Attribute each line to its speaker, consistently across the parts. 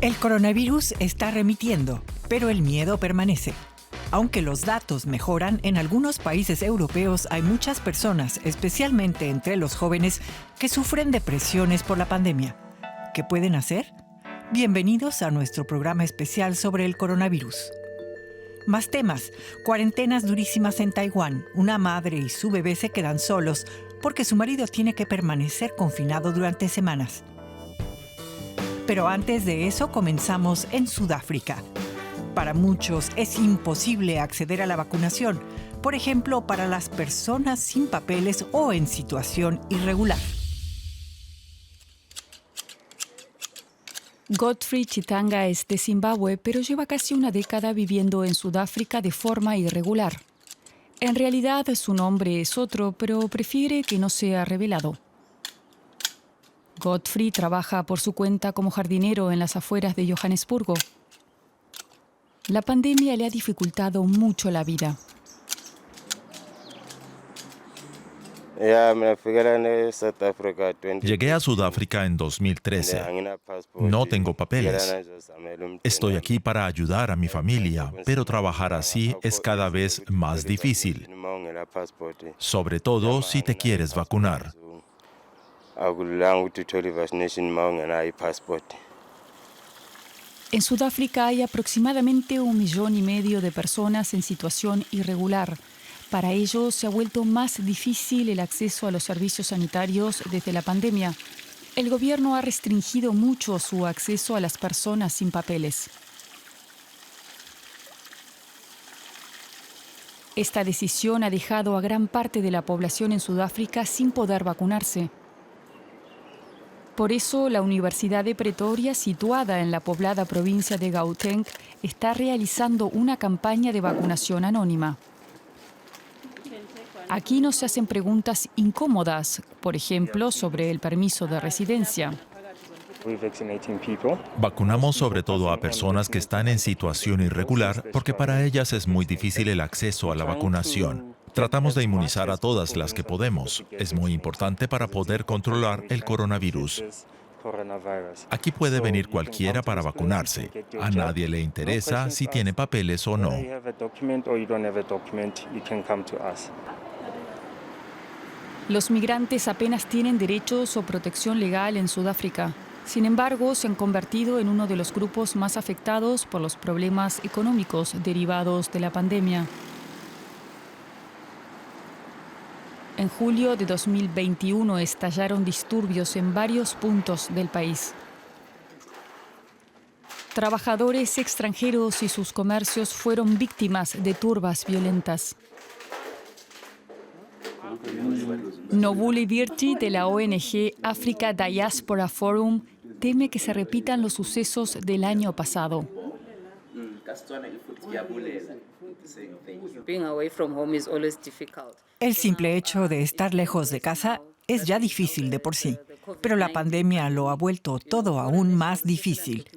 Speaker 1: El coronavirus está remitiendo, pero el miedo permanece. Aunque los datos mejoran, en algunos países europeos hay muchas personas, especialmente entre los jóvenes, que sufren depresiones por la pandemia. ¿Qué pueden hacer? Bienvenidos a nuestro programa especial sobre el coronavirus. Más temas: cuarentenas durísimas en Taiwán. Una madre y su bebé se quedan solos porque su marido tiene que permanecer confinado durante semanas. Pero antes de eso, comenzamos en Sudáfrica. Para muchos es imposible acceder a la vacunación, por ejemplo, para las personas sin papeles o en situación irregular.
Speaker 2: Godfrey Chitanga es de Zimbabue, pero lleva casi una década viviendo en Sudáfrica de forma irregular. En realidad, su nombre es otro, pero prefiere que no sea revelado. Godfrey trabaja por su cuenta como jardinero en las afueras de Johannesburgo. La pandemia le ha dificultado mucho la vida.
Speaker 3: Llegué a Sudáfrica en 2013. No tengo papeles. Estoy aquí para ayudar a mi familia, pero trabajar así es cada vez más difícil, sobre todo si te quieres vacunar.
Speaker 2: En Sudáfrica hay aproximadamente 1,5 millones de personas en situación irregular. Para ellos se ha vuelto más difícil el acceso a los servicios sanitarios desde la pandemia. El gobierno ha restringido mucho su acceso a las personas sin papeles. Esta decisión ha dejado a gran parte de la población en Sudáfrica sin poder vacunarse. Por eso, la Universidad de Pretoria, situada en la poblada provincia de Gauteng, está realizando una campaña de vacunación anónima. Aquí no se hacen preguntas incómodas, por ejemplo, sobre el permiso de residencia.
Speaker 3: Vacunamos sobre todo a personas que están en situación irregular porque para ellas es muy difícil el acceso a la vacunación. Tratamos de inmunizar a todas las que podemos. Es muy importante para poder controlar el coronavirus. Aquí puede venir cualquiera para vacunarse. A nadie le interesa si tiene papeles o no.
Speaker 2: Los migrantes apenas tienen derechos o protección legal en Sudáfrica. Sin embargo, se han convertido en uno de los grupos más afectados por los problemas económicos derivados de la pandemia. En julio de 2021 estallaron disturbios en varios puntos del país. Trabajadores extranjeros y sus comercios fueron víctimas de turbas violentas. Nobule Virti, de la ONG Africa Diaspora Forum, teme que se repitan los sucesos del año pasado.
Speaker 1: El simple hecho de estar lejos de casa es ya difícil de por sí, pero la pandemia lo ha vuelto todo aún más difícil.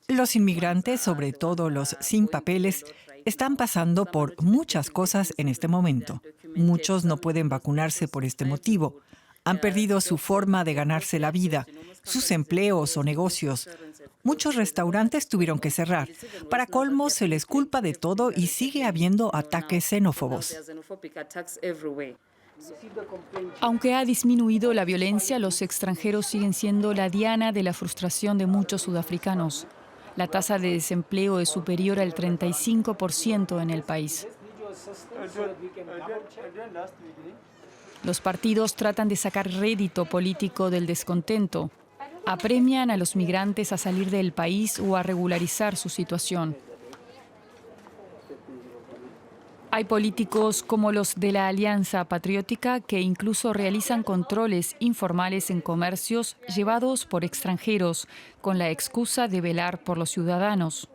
Speaker 1: Los inmigrantes, sobre todo los sin papeles, están pasando por muchas cosas en este momento. Muchos no pueden vacunarse por este motivo. Han perdido su forma de ganarse la vida, sus empleos o negocios. Muchos restaurantes tuvieron que cerrar. Para colmo, se les culpa de todo y sigue habiendo ataques xenófobos.
Speaker 2: Aunque ha disminuido la violencia, los extranjeros siguen siendo la diana de la frustración de muchos sudafricanos. La tasa de desempleo es superior al 35% en el país. Los partidos tratan de sacar rédito político del descontento. Apremian a los migrantes a salir del país o a regularizar su situación. Hay políticos como los de la Alianza Patriótica que incluso realizan controles informales en comercios llevados por extranjeros, con la excusa de velar por los ciudadanos.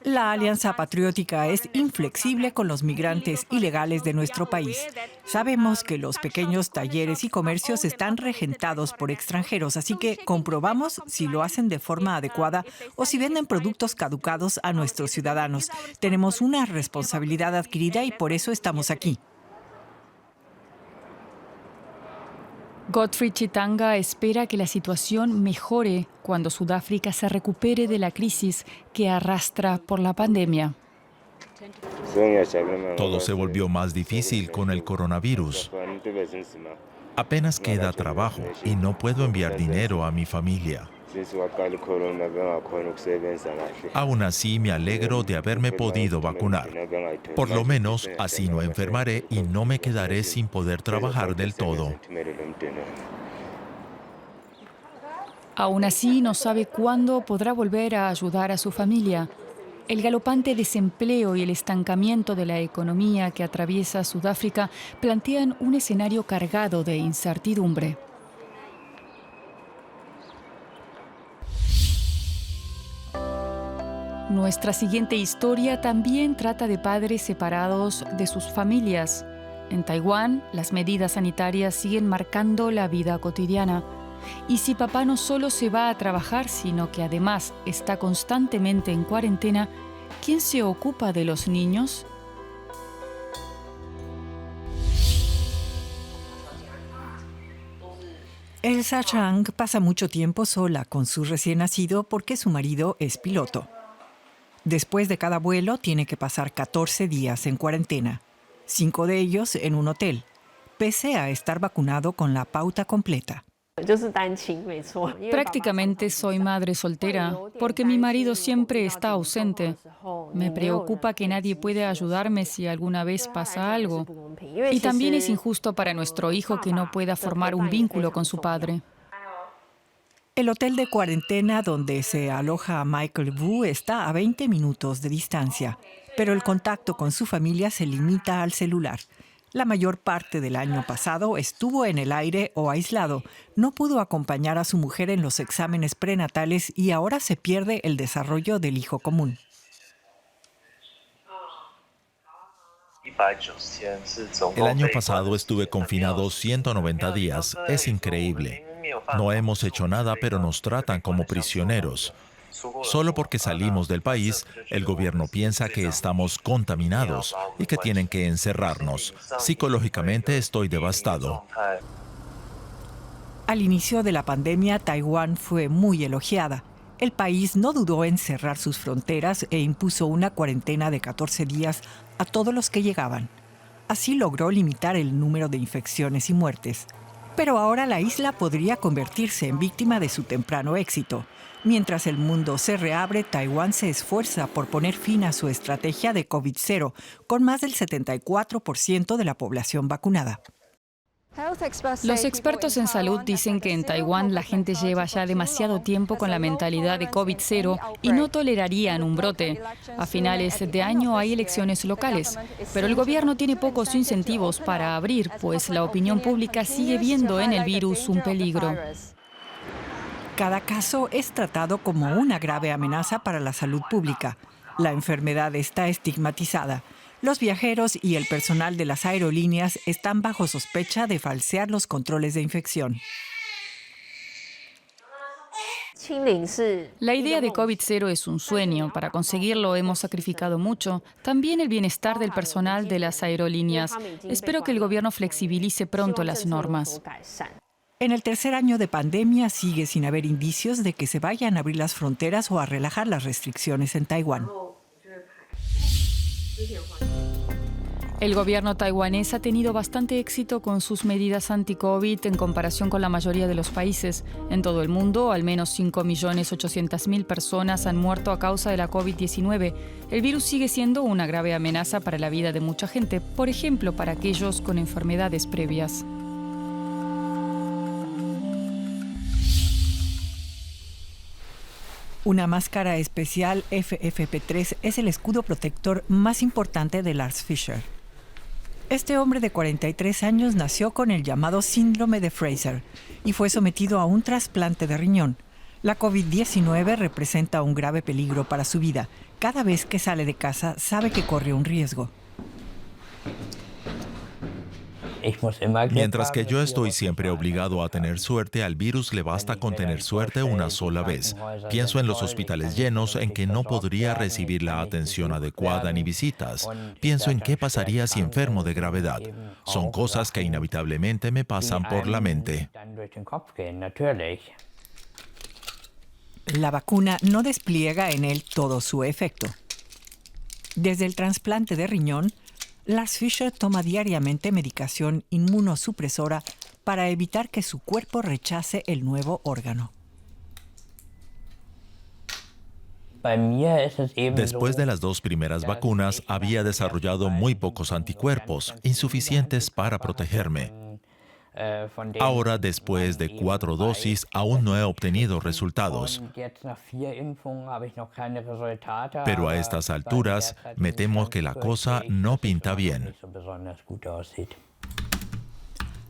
Speaker 1: La Alianza Patriótica es inflexible con los migrantes ilegales de nuestro país. Sabemos que los pequeños talleres y comercios están regentados por extranjeros, así que comprobamos si lo hacen de forma adecuada o si venden productos caducados a nuestros ciudadanos. Tenemos una responsabilidad adquirida y por eso estamos aquí.
Speaker 2: Godfrey Chitanga espera que la situación mejore cuando Sudáfrica se recupere de la crisis que arrastra por la pandemia.
Speaker 3: Todo se volvió más difícil con el coronavirus. Apenas queda trabajo y no puedo enviar dinero a mi familia. Aún así, me alegro de haberme podido vacunar. Por lo menos, así no enfermaré y no me quedaré sin poder trabajar del todo.
Speaker 2: Aún así, no sabe cuándo podrá volver a ayudar a su familia. El galopante desempleo y el estancamiento de la economía que atraviesa Sudáfrica plantean un escenario cargado de incertidumbre. Nuestra siguiente historia también trata de padres separados de sus familias. En Taiwán, las medidas sanitarias siguen marcando la vida cotidiana. Y si papá no solo se va a trabajar, sino que además está constantemente en cuarentena, ¿quién se ocupa de los niños?
Speaker 1: Elsa Chang pasa mucho tiempo sola con su recién nacido porque su marido es piloto. Después de cada vuelo tiene que pasar 14 días en cuarentena, 5 de ellos en un hotel, pese a estar vacunado con la pauta completa.
Speaker 2: Prácticamente soy madre soltera porque mi marido siempre está ausente. Me preocupa que nadie pueda ayudarme si alguna vez pasa algo. Y también es injusto para nuestro hijo que no pueda formar un vínculo con su padre.
Speaker 1: El hotel de cuarentena donde se aloja Michael Wu está a 20 minutos de distancia, pero el contacto con su familia se limita al celular. La mayor parte del año pasado estuvo en el aire o aislado. No pudo acompañar a su mujer en los exámenes prenatales y ahora se pierde el desarrollo del hijo común.
Speaker 3: El año pasado estuve confinado 190 días. Es increíble. No hemos hecho nada, pero nos tratan como prisioneros. Solo porque salimos del país, el gobierno piensa que estamos contaminados y que tienen que encerrarnos. Psicológicamente estoy devastado.
Speaker 1: Al inicio de la pandemia, Taiwán fue muy elogiada. El país no dudó en cerrar sus fronteras e impuso una cuarentena de 14 días a todos los que llegaban. Así logró limitar el número de infecciones y muertes. Pero ahora la isla podría convertirse en víctima de su temprano éxito. Mientras el mundo se reabre, Taiwán se esfuerza por poner fin a su estrategia de COVID-0, con más del 74% de la población vacunada.
Speaker 2: Los expertos en salud dicen que en Taiwán la gente lleva ya demasiado tiempo con la mentalidad de COVID-0 y no tolerarían un brote. A finales de año hay elecciones locales, pero el gobierno tiene pocos incentivos para abrir, pues la opinión pública sigue viendo en el virus un peligro.
Speaker 1: Cada caso es tratado como una grave amenaza para la salud pública. La enfermedad está estigmatizada. Los viajeros y el personal de las aerolíneas están bajo sospecha de falsear los controles de infección.
Speaker 2: La idea de COVID-0 es un sueño. Para conseguirlo hemos sacrificado mucho. También el bienestar del personal de las aerolíneas. Espero que el gobierno flexibilice pronto las normas.
Speaker 1: En el tercer año de pandemia sigue sin haber indicios de que se vayan a abrir las fronteras o a relajar las restricciones en Taiwán.
Speaker 2: El gobierno taiwanés ha tenido bastante éxito con sus medidas anti-COVID en comparación con la mayoría de los países. En todo el mundo, al menos 5.800.000 personas han muerto a causa de la COVID-19. El virus sigue siendo una grave amenaza para la vida de mucha gente, por ejemplo, para aquellos con enfermedades previas.
Speaker 1: Una máscara especial FFP3 es el escudo protector más importante de Lars Fischer. Este hombre de 43 años nació con el llamado síndrome de Fraser y fue sometido a un trasplante de riñón. La COVID-19 representa un grave peligro para su vida. Cada vez que sale de casa sabe que corre un riesgo.
Speaker 3: Mientras que yo estoy siempre obligado a tener suerte, al virus le basta con tener suerte una sola vez. Pienso en los hospitales llenos en que no podría recibir la atención adecuada ni visitas. Pienso en qué pasaría si enfermo de gravedad. Son cosas que inevitablemente me pasan por la mente.
Speaker 1: La vacuna no despliega en él todo su efecto. Desde el trasplante de riñón, Lars Fischer toma diariamente medicación inmunosupresora para evitar que su cuerpo rechace el nuevo órgano.
Speaker 3: Después de las 2 primeras vacunas, había desarrollado muy pocos anticuerpos, insuficientes para protegerme. Ahora, después de 4 dosis, aún no he obtenido resultados. Pero a estas alturas, me temo que la cosa no pinta bien.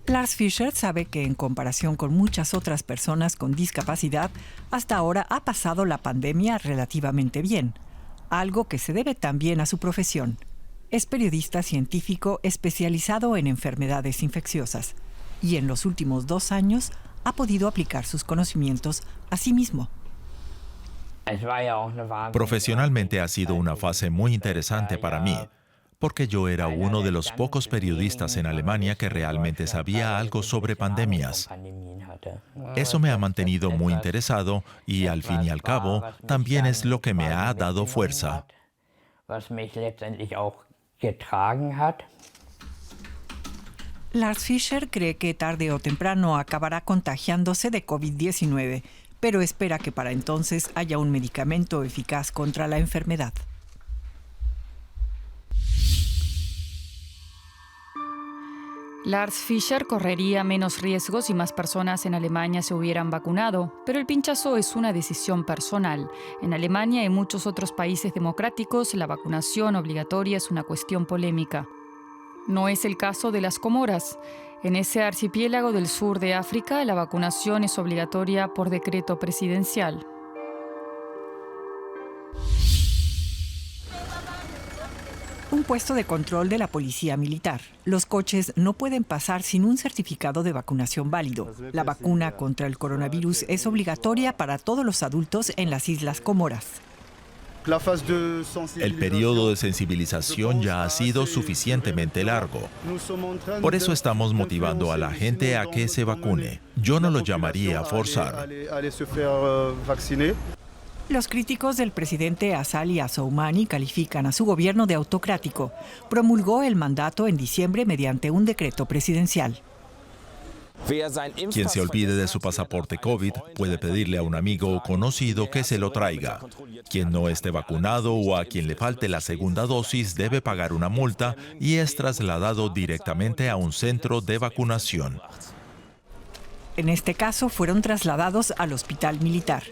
Speaker 1: Lars Fischer sabe que en comparación con muchas otras personas con discapacidad, hasta ahora ha pasado la pandemia relativamente bien, algo que se debe también a su profesión. Es periodista científico especializado en enfermedades infecciosas y en los últimos 2 años ha podido aplicar sus conocimientos a sí mismo.
Speaker 3: Profesionalmente ha sido una fase muy interesante para mí, porque yo era uno de los pocos periodistas en Alemania que realmente sabía algo sobre pandemias. Eso me ha mantenido muy interesado y, al fin y al cabo, también es lo que me ha dado fuerza.
Speaker 1: Lars Fischer cree que tarde o temprano acabará contagiándose de COVID-19, pero espera que para entonces haya un medicamento eficaz contra la enfermedad.
Speaker 2: Lars Fischer correría menos riesgos si más personas en Alemania se hubieran vacunado, pero el pinchazo es una decisión personal. En Alemania y en muchos otros países democráticos, la vacunación obligatoria es una cuestión polémica. No es el caso de las Comoras. En ese archipiélago del sur de África, la vacunación es obligatoria por decreto presidencial.
Speaker 1: Un puesto de control de la policía militar. Los coches no pueden pasar sin un certificado de vacunación válido. La vacuna contra el coronavirus es obligatoria para todos los adultos en las Islas Comoras.
Speaker 3: El periodo de sensibilización ya ha sido suficientemente largo. Por eso estamos motivando a la gente a que se vacune. Yo no lo llamaría forzar.
Speaker 1: Los críticos del presidente Azali Assoumani califican a su gobierno de autocrático. Promulgó el mandato en diciembre mediante un decreto presidencial.
Speaker 3: Quien se olvide de su pasaporte COVID puede pedirle a un amigo o conocido que se lo traiga. Quien no esté vacunado o a quien le falte la segunda dosis debe pagar una multa y es trasladado directamente a un centro de vacunación.
Speaker 1: En este caso, fueron trasladados al hospital militar.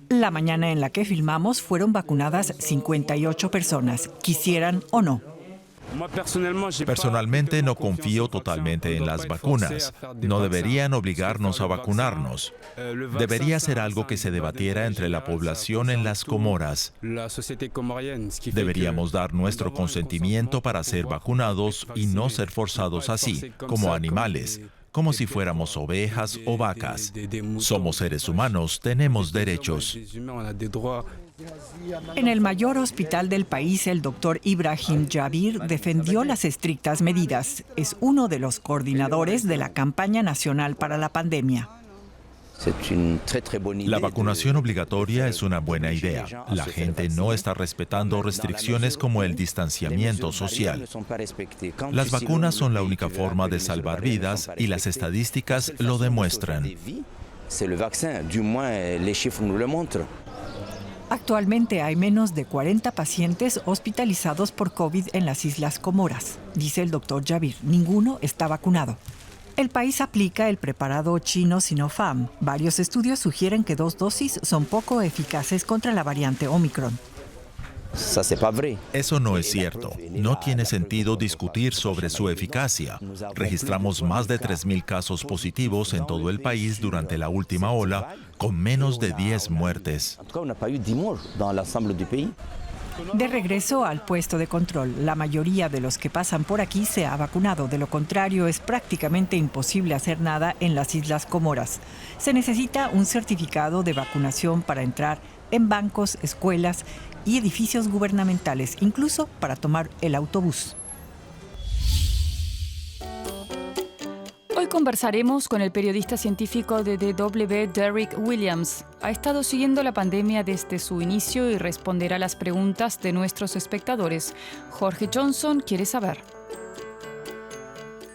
Speaker 1: La mañana en la que filmamos fueron vacunadas 58 personas, quisieran o no.
Speaker 3: Personalmente no confío totalmente en las vacunas. No deberían obligarnos a vacunarnos. Debería ser algo que se debatiera entre la población en las Comoras. Deberíamos dar nuestro consentimiento para ser vacunados y no ser forzados así, como animales, como si fuéramos ovejas o vacas. Somos seres humanos, tenemos derechos.
Speaker 1: En el mayor hospital del país, el doctor Ibrahim Jabir defendió las estrictas medidas. Es uno de los coordinadores de la campaña nacional para la pandemia.
Speaker 3: La vacunación obligatoria es una buena idea. La gente no está respetando restricciones como el distanciamiento social. Las vacunas son la única forma de salvar vidas y las estadísticas lo demuestran.
Speaker 1: Actualmente hay menos de 40 pacientes hospitalizados por COVID en las Islas Comoras, dice el doctor Jabir. Ninguno está vacunado. El país aplica el preparado chino Sinopharm. Varios estudios sugieren que 2 dosis son poco eficaces contra la variante Omicron.
Speaker 3: Eso no es cierto. No tiene sentido discutir sobre su eficacia. Registramos más de 3.000 casos positivos en todo el país durante la última ola, con menos de 10 muertes.
Speaker 1: De regreso al puesto de control, la mayoría de los que pasan por aquí se ha vacunado. De lo contrario, es prácticamente imposible hacer nada en las Islas Comoras. Se necesita un certificado de vacunación para entrar en bancos, escuelas y edificios gubernamentales, incluso para tomar el autobús.
Speaker 2: Hoy conversaremos con el periodista científico de DW, Derek Williams. Ha estado siguiendo la pandemia desde su inicio y responderá las preguntas de nuestros espectadores. Jorge Johnson quiere saber.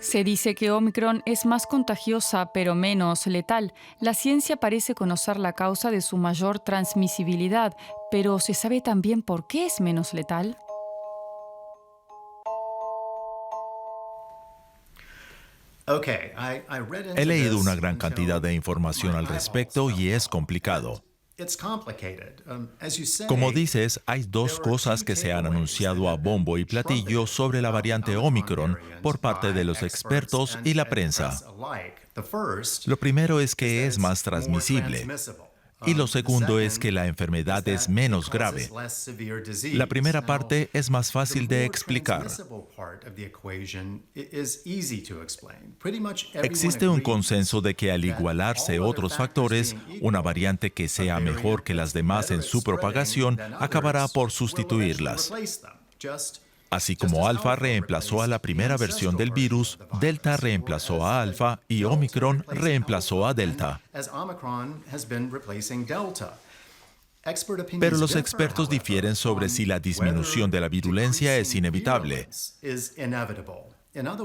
Speaker 2: Se dice que Omicron es más contagiosa, pero menos letal. La ciencia parece conocer la causa de su mayor transmisibilidad, pero ¿se sabe también por qué es menos letal?
Speaker 3: He leído una gran cantidad de información al respecto y es complicado. Como dices, hay dos cosas que se han anunciado a bombo y platillo sobre la variante Omicron por parte de los expertos y la prensa. Lo primero es que es más transmisible. Y lo segundo es que la enfermedad es menos grave. La primera parte es más fácil de explicar. Existe un consenso de que al igualarse otros factores, una variante que sea mejor que las demás en su propagación acabará por sustituirlas. Así como Alfa reemplazó a la primera versión del virus, Delta reemplazó a Alfa y Omicron reemplazó a Delta. Pero los expertos difieren sobre si la disminución de la virulencia es inevitable.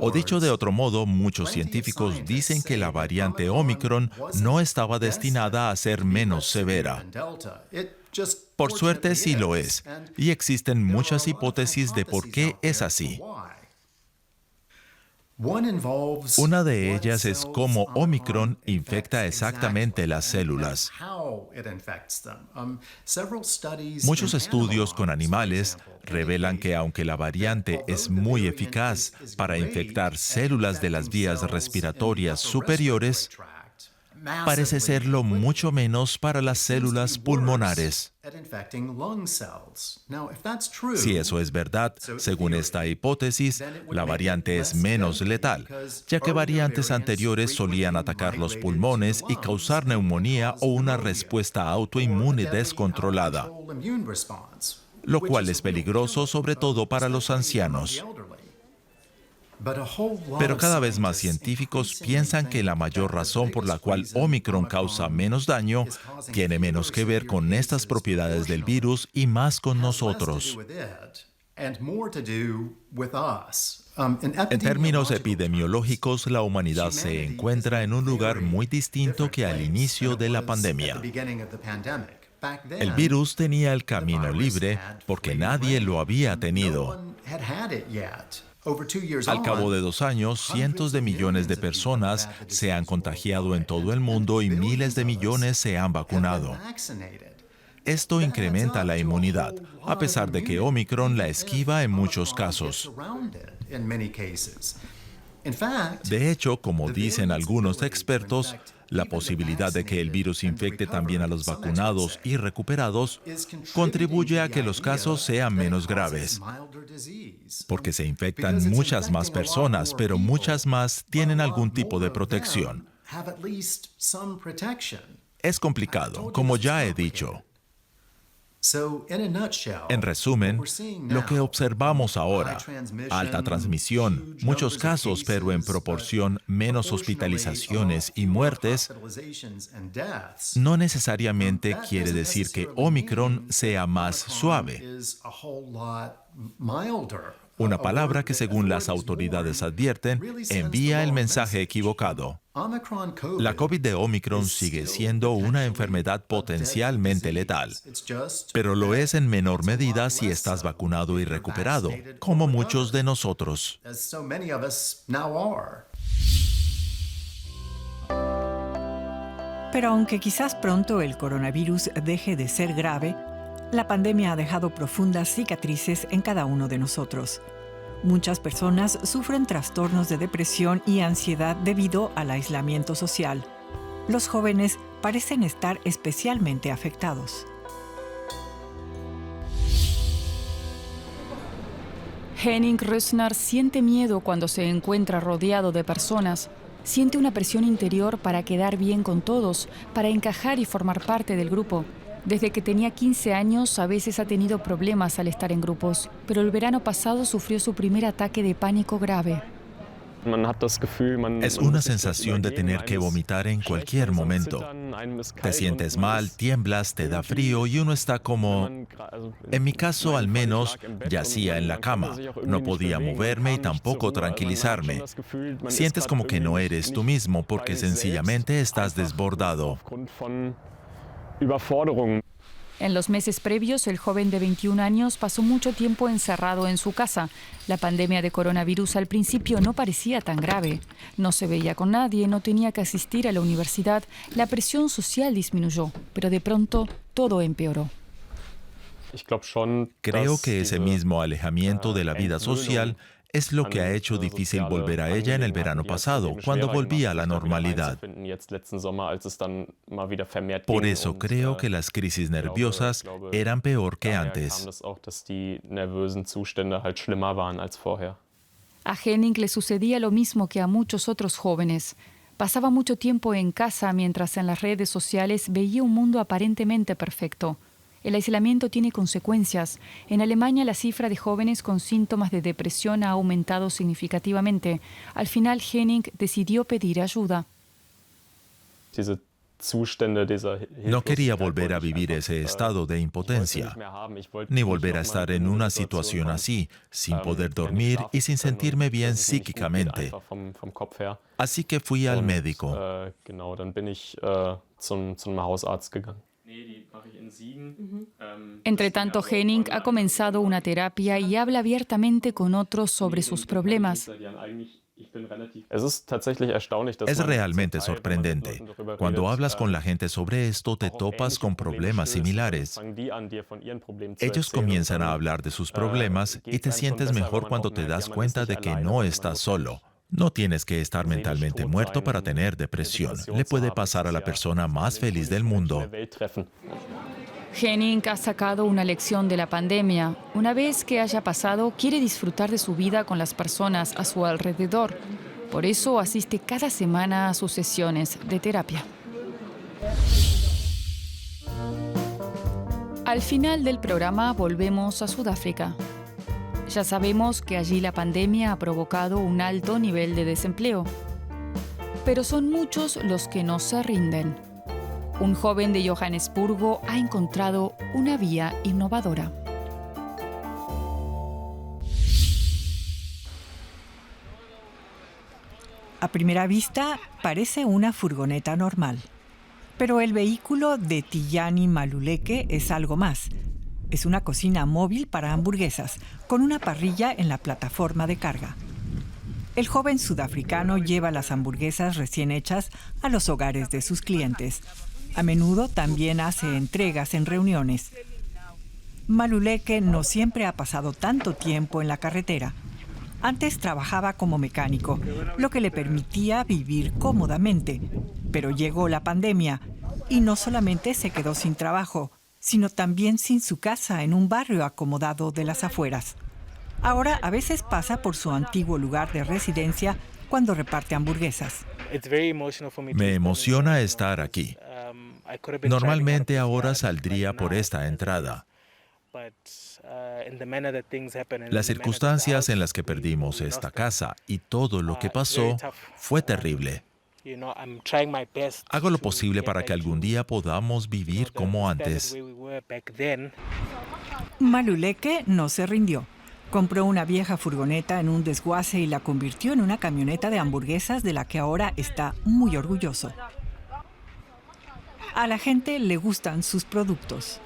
Speaker 3: O dicho de otro modo, muchos científicos dicen que la variante Omicron no estaba destinada a ser menos severa. Por suerte sí lo es, y existen muchas hipótesis de por qué es así. Una de ellas es cómo Omicron infecta exactamente las células. Muchos estudios con animales revelan que aunque la variante es muy eficaz para infectar células de las vías respiratorias superiores, parece serlo mucho menos para las células pulmonares. Si eso es verdad, según esta hipótesis, la variante es menos letal, ya que variantes anteriores solían atacar los pulmones y causar neumonía o una respuesta autoinmune descontrolada, lo cual es peligroso sobre todo para los ancianos. Pero cada vez más científicos piensan que la mayor razón por la cual Omicron causa menos daño tiene menos que ver con estas propiedades del virus y más con nosotros. En términos epidemiológicos, la humanidad se encuentra en un lugar muy distinto que al inicio de la pandemia. El virus tenía el camino libre porque nadie lo había tenido. Al cabo de 2 años, cientos de millones de personas se han contagiado en todo el mundo y miles de millones se han vacunado. Esto incrementa la inmunidad, a pesar de que Omicron la esquiva en muchos casos. De hecho, como dicen algunos expertos, la posibilidad de que el virus infecte también a los vacunados y recuperados contribuye a que los casos sean menos graves, porque se infectan muchas más personas, pero muchas más tienen algún tipo de protección. Es complicado, como ya he dicho. En resumen, lo que observamos ahora, alta transmisión, muchos casos, pero en proporción menos hospitalizaciones y muertes, no necesariamente quiere decir que Omicron sea más suave. Una palabra que, según las autoridades advierten, envía el mensaje equivocado. La COVID de Omicron sigue siendo una enfermedad potencialmente letal, pero lo es en menor medida si estás vacunado y recuperado, como muchos de nosotros.
Speaker 1: Pero aunque quizás pronto el coronavirus deje de ser grave, la pandemia ha dejado profundas cicatrices en cada uno de nosotros. Muchas personas sufren trastornos de depresión y ansiedad debido al aislamiento social. Los jóvenes parecen estar especialmente afectados.
Speaker 2: Henning Rössner siente miedo cuando se encuentra rodeado de personas. Siente una presión interior para quedar bien con todos, para encajar y formar parte del grupo. Desde que tenía 15 años, a veces ha tenido problemas al estar en grupos, pero el verano pasado sufrió su primer ataque de pánico grave.
Speaker 3: Es una sensación de tener que vomitar en cualquier momento. Te sientes mal, tiemblas, te da frío y uno está como... En mi caso, al menos, yacía en la cama. No podía moverme y tampoco tranquilizarme. Sientes como que no eres tú mismo porque sencillamente estás desbordado.
Speaker 2: En los meses previos, el joven de 21 años pasó mucho tiempo encerrado en su casa. La pandemia de coronavirus al principio no parecía tan grave. No se veía con nadie, no tenía que asistir a la universidad. La presión social disminuyó, pero de pronto todo empeoró.
Speaker 3: Creo que ese mismo alejamiento de la vida social es lo que ha hecho difícil volver a ella en el verano pasado, cuando volví a la normalidad. Por eso creo que las crisis nerviosas eran peor que antes.
Speaker 2: A Henning le sucedía lo mismo que a muchos otros jóvenes. Pasaba mucho tiempo en casa mientras en las redes sociales veía un mundo aparentemente perfecto. El aislamiento tiene consecuencias. En Alemania la cifra de jóvenes con síntomas de depresión ha aumentado significativamente. Al final Henning decidió pedir ayuda.
Speaker 3: No quería volver a vivir ese estado de impotencia, ni volver a estar en una situación así, sin poder dormir y sin sentirme bien psíquicamente. Así que fui al médico.
Speaker 2: Entre tanto, Henning ha comenzado una terapia y habla abiertamente con otros sobre sus problemas.
Speaker 3: Es realmente sorprendente. Cuando hablas con la gente sobre esto, te topas con problemas similares. Ellos comienzan a hablar de sus problemas y te sientes mejor cuando te das cuenta de que no estás solo. No tienes que estar mentalmente muerto para tener depresión. Le puede pasar a la persona más feliz del mundo.
Speaker 2: Henning ha sacado una lección de la pandemia. Una vez que haya pasado, quiere disfrutar de su vida con las personas a su alrededor. Por eso asiste cada semana a sus sesiones de terapia. Al final del programa volvemos a Sudáfrica. Ya sabemos que allí la pandemia ha provocado un alto nivel de desempleo. Pero son muchos los que no se rinden. Un joven de Johannesburgo ha encontrado una vía innovadora.
Speaker 1: A primera vista, parece una furgoneta normal. Pero el vehículo de Tijani Maluleke es algo más. Es una cocina móvil para hamburguesas, con una parrilla en la plataforma de carga. El joven sudafricano lleva las hamburguesas recién hechas a los hogares de sus clientes. A menudo también hace entregas en reuniones. Maluleke no siempre ha pasado tanto tiempo en la carretera. Antes trabajaba como mecánico, lo que le permitía vivir cómodamente. Pero llegó la pandemia y no solamente se quedó sin trabajo, sino también sin su casa en un barrio acomodado de las afueras. Ahora a veces pasa por su antiguo lugar de residencia cuando reparte hamburguesas.
Speaker 3: Me emociona estar aquí. Normalmente ahora saldría por esta entrada. Las circunstancias en las que perdimos esta casa y todo lo que pasó fue terrible. Hago lo posible para que algún día podamos vivir como antes.
Speaker 1: Maluleke no se rindió. Compró una vieja furgoneta en un desguace y la convirtió en una camioneta de hamburguesas de la que ahora está muy orgulloso. A la gente le gustan sus productos.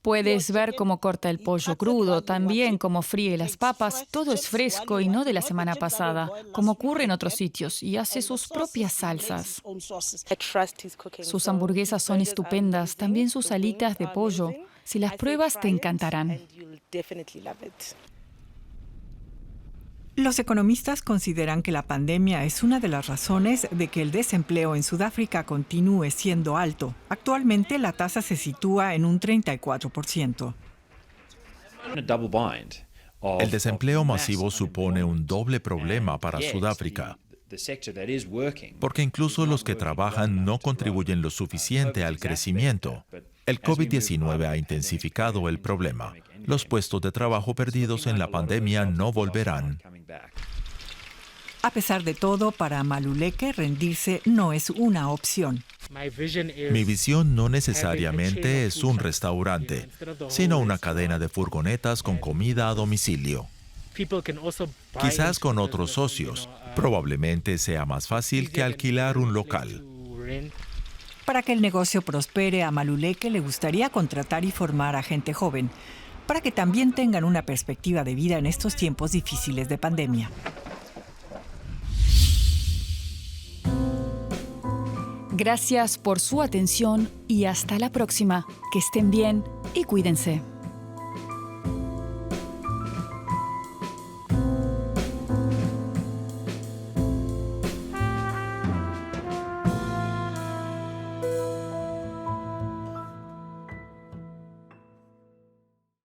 Speaker 2: Puedes ver cómo corta el pollo crudo, también cómo fríe las papas. Todo es fresco y no de la semana pasada, como ocurre en otros sitios, y hace sus propias salsas. Sus hamburguesas son estupendas, también sus alitas de pollo. Si las pruebas, te encantarán.
Speaker 1: Los economistas consideran que la pandemia es una de las razones de que el desempleo en Sudáfrica continúe siendo alto. Actualmente la tasa se sitúa en un 34%.
Speaker 3: El desempleo masivo supone un doble problema para Sudáfrica, porque incluso los que trabajan no contribuyen lo suficiente al crecimiento. El COVID-19 ha intensificado el problema. Los puestos de trabajo perdidos en la pandemia no volverán.
Speaker 1: A pesar de todo, para Maluleke rendirse no es una opción.
Speaker 3: Mi visión no necesariamente es un restaurante, sino una cadena de furgonetas con comida a domicilio. Quizás con otros socios, probablemente sea más fácil que alquilar un local.
Speaker 1: Para que el negocio prospere, a Maluleke le gustaría contratar y formar a gente joven, para que también tengan una perspectiva de vida en estos tiempos difíciles de pandemia.
Speaker 2: Gracias por su atención y hasta la próxima. Que estén bien y cuídense.